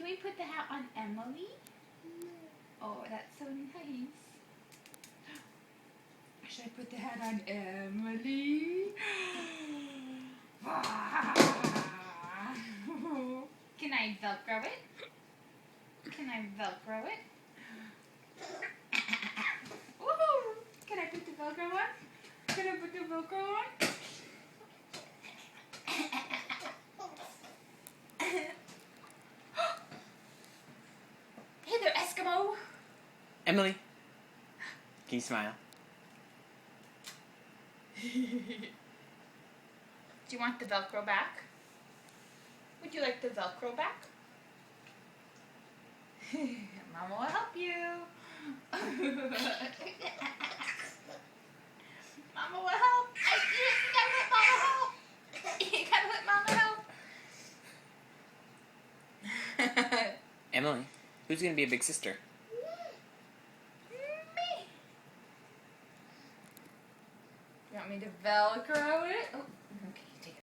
can we put the hat on Emily? Oh, that's so nice. Should I put the hat on Emily? Can I velcro it? Can I velcro it? Woohoo! Can I put the velcro on? Can I put the velcro on? Hey there, Eskimo! Emily, can you smile? Do you want the velcro back? Would you like the velcro back? Mama will help you. Mama will help. You gotta let Mama help. You gotta let Mama help. Emily, who's gonna be a big sister? Me. You want me to velcro it? Oh,